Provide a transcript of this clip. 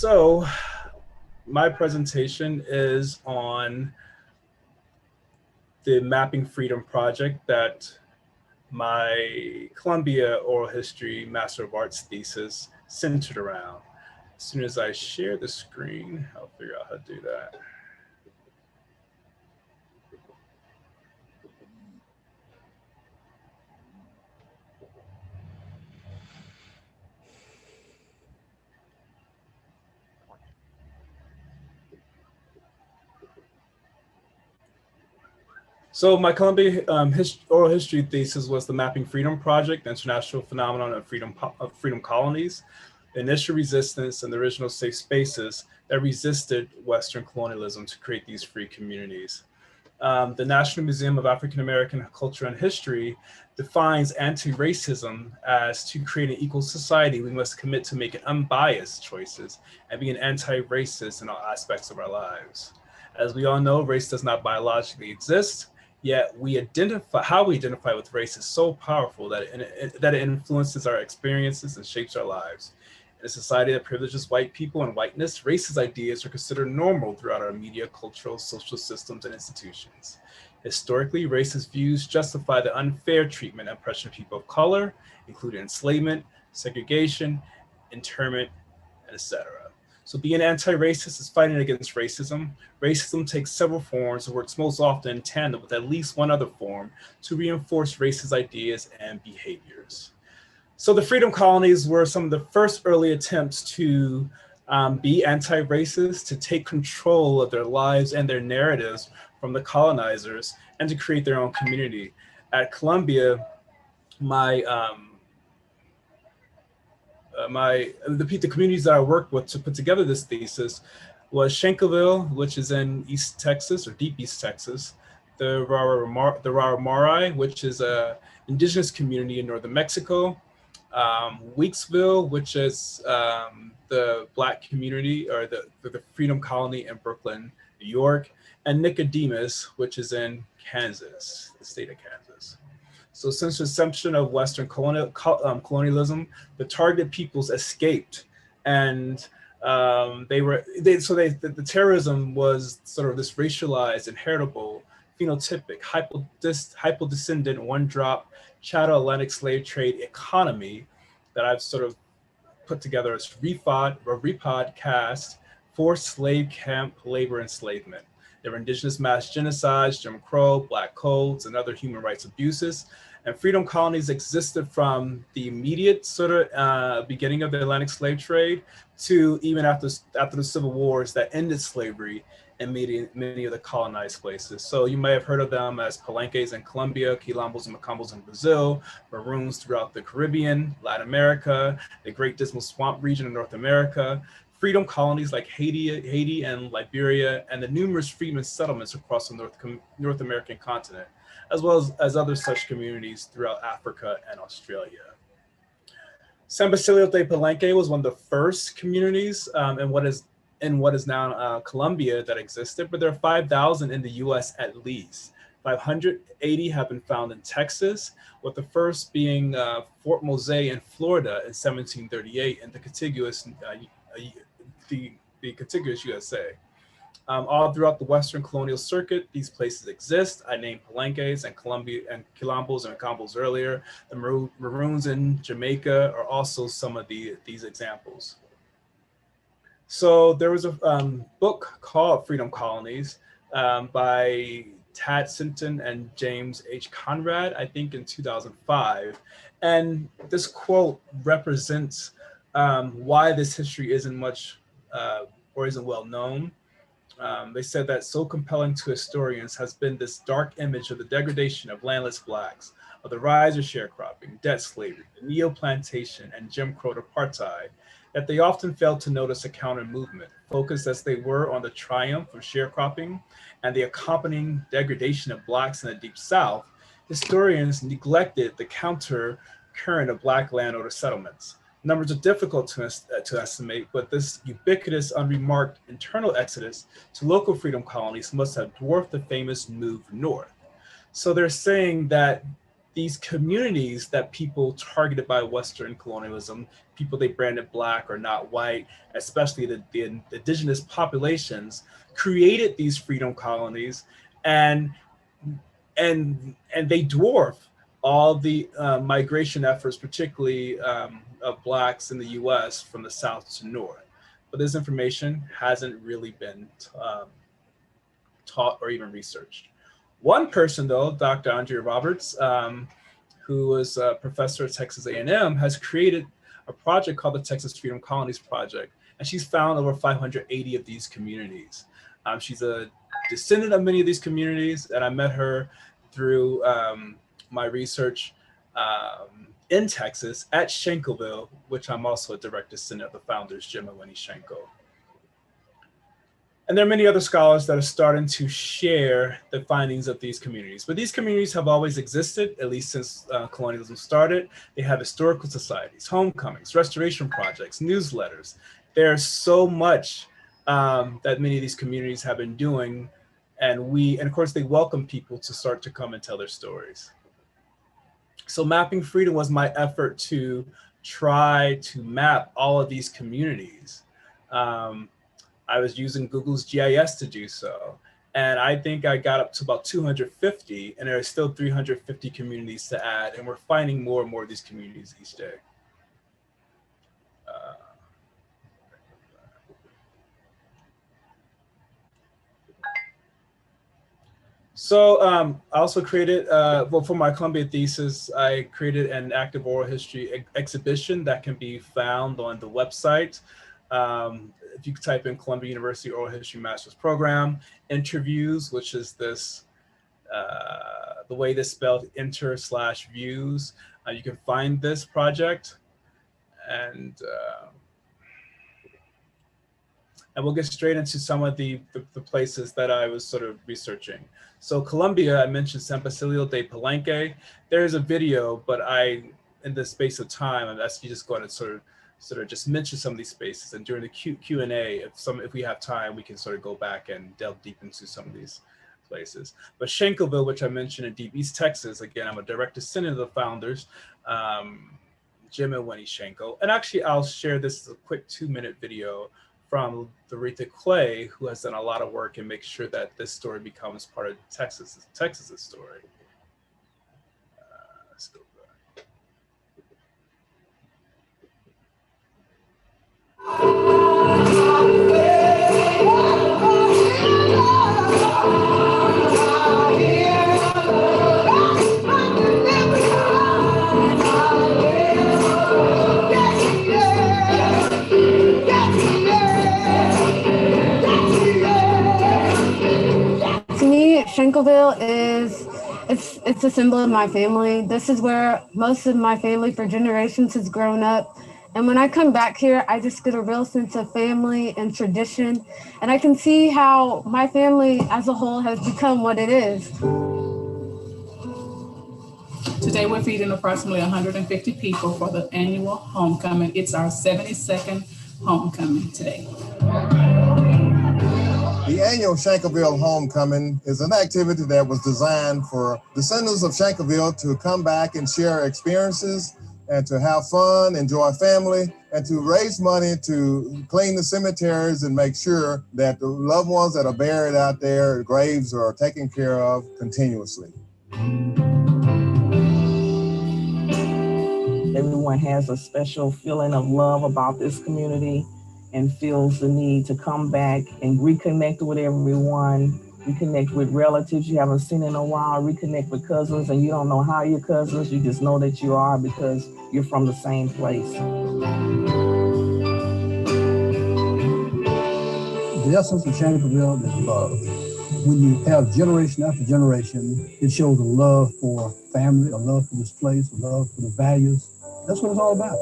So my presentation is on the Mapping Freedom project that my Columbia Oral History Master of Arts thesis centered around. As soon as I share the screen, I'll figure out how to do that. So my Columbia oral history thesis was the Mapping Freedom Project, the international phenomenon of freedom colonies, the initial resistance and the original safe spaces that resisted Western colonialism to create these free communities. The National Museum of African American Culture and History defines anti-racism as to create an equal society, we must commit to making unbiased choices and being anti-racist in all aspects of our lives. As we all know, race does not biologically exist, yet how we identify with race is so powerful that it influences our experiences and shapes our lives. In a society that privileges white people and whiteness, racist ideas are considered normal throughout our media, cultural, social systems, and institutions. Historically, racist views justify the unfair treatment and oppression of people of color, including enslavement, segregation, internment, etc. So being anti-racist is fighting against racism. Racism takes several forms and works most often in tandem with at least one other form to reinforce racist ideas and behaviors. So the Freedom Colonies were some of the first early attempts to be anti-racist, to take control of their lives and their narratives from the colonizers, and to create their own community. At Columbia, the communities that I worked with to put together this thesis was Shankleville, which is in East Texas or Deep East Texas, the Raramari, which is an indigenous community in northern Mexico, Weeksville, which is the Black community or the Freedom Colony in Brooklyn, New York, and Nicodemus, which is in Kansas, the state of Kansas. So since the inception of Western colonialism, the target peoples escaped, and the terrorism was sort of this racialized, inheritable, phenotypic, hypodescendant, one-drop chattel Atlantic slave trade economy that I've sort of put together as repodcast forced slave camp labor enslavement. There were indigenous mass genocides, Jim Crow, Black codes, and other human rights abuses. And freedom colonies existed from the immediate sort of beginning of the Atlantic slave trade to even after the civil wars that ended slavery in many of the colonized places. So you may have heard of them as Palenques in Colombia, Quilombos and Macambos in Brazil, Maroons throughout the Caribbean, Latin America, the Great Dismal Swamp region in North America, freedom colonies like Haiti and Liberia, and the numerous freedmen settlements across the North American continent, as well as other such communities throughout Africa and Australia. San Basilio de Palenque was one of the first communities in what is now Colombia that existed, but there are 5,000 in the US at least. 580 have been found in Texas, with the first being Fort Mose in Florida in 1738 in the contiguous USA. All throughout the Western colonial circuit, these places exist. I named Palenques and Colombia and Quilombos and Macambos earlier. The Maroons in Jamaica are also some of these examples. So there was a book called Freedom Colonies by Tad Sinton and James H. Conrad, I think in 2005. And this quote represents why this history isn't much or isn't well known. They said that so compelling to historians has been this dark image of the degradation of landless Blacks, of the rise of sharecropping, debt slavery, the neo-plantation, and Jim Crow apartheid, that they often failed to notice a counter movement, focused as they were on the triumph of sharecropping and the accompanying degradation of Blacks in the Deep South. Historians neglected the counter current of Black landowner settlements. Numbers are difficult to estimate, but this ubiquitous, unremarked internal exodus to local freedom colonies must have dwarfed the famous move north. So they're saying that these communities that people targeted by Western colonialism, people they branded Black or not white, especially the indigenous populations, created these freedom colonies, and they dwarf all the migration efforts, particularly of Blacks in the US from the South to North. But this information hasn't really been taught or even researched. One person though, Dr. Andrea Roberts, who was a professor at Texas A&M, has created a project called the Texas Freedom Colonies Project. And she's found over 580 of these communities. She's a descendant of many of these communities, and I met her through my research in Texas at Shankleville, which I'm also a direct descendant of the founders, Jim and Lenischenko. And there are many other scholars that are starting to share the findings of these communities. But these communities have always existed, at least since colonialism started. They have historical societies, homecomings, restoration projects, newsletters. There's so much that many of these communities have been doing. And of course, they welcome people to start to come and tell their stories. So Mapping Freedom was my effort to try to map all of these communities. I was using Google's GIS to do so. And I think I got up to about 250, and there are still 350 communities to add. And we're finding more and more of these communities each day. So I also created, well, for my Columbia thesis, I created an active oral history exhibition that can be found on the website. If you type in Columbia University Oral History Master's Program, interviews, which is this, the way this spelled enter/views, you can find this project, and we'll get straight into some of the places that I was sort of researching. So Columbia, I mentioned San Basilio de Palenque. There's a video, but in the space of time, I'm asking you just go ahead and sort of just mention some of these spaces. And during the Q&A, if we have time, we can sort of go back and delve deep into some of these places. But Shankleville, which I mentioned in Deep East Texas, again, I'm a direct descendant of the founders, Jim and Lenischenko. And actually, I'll share this as a quick 2-minute video from Doretha Clay, who has done a lot of work and make sure that this story becomes part of Texas's story. Let's go back. To me, Shankleville it's a symbol of my family. This is where most of my family for generations has grown up. And when I come back here, I just get a real sense of family and tradition. And I can see how my family as a whole has become what it is. Today, we're feeding approximately 150 people for the annual homecoming. It's our 72nd homecoming today. The annual Shankleville Homecoming is an activity that was designed for descendants of Shankleville to come back and share experiences and to have fun, enjoy family, and to raise money to clean the cemeteries and make sure that the loved ones that are buried out there, graves are taken care of continuously. Everyone has a special feeling of love about this community and feels the need to come back and reconnect with everyone, reconnect with relatives you haven't seen in a while, reconnect with cousins, and you don't know how you're cousins, you just know that you are because you're from the same place. The essence of Shankleville is love. When you have generation after generation, it shows a love for family, a love for this place, a love for the values. That's what it's all about.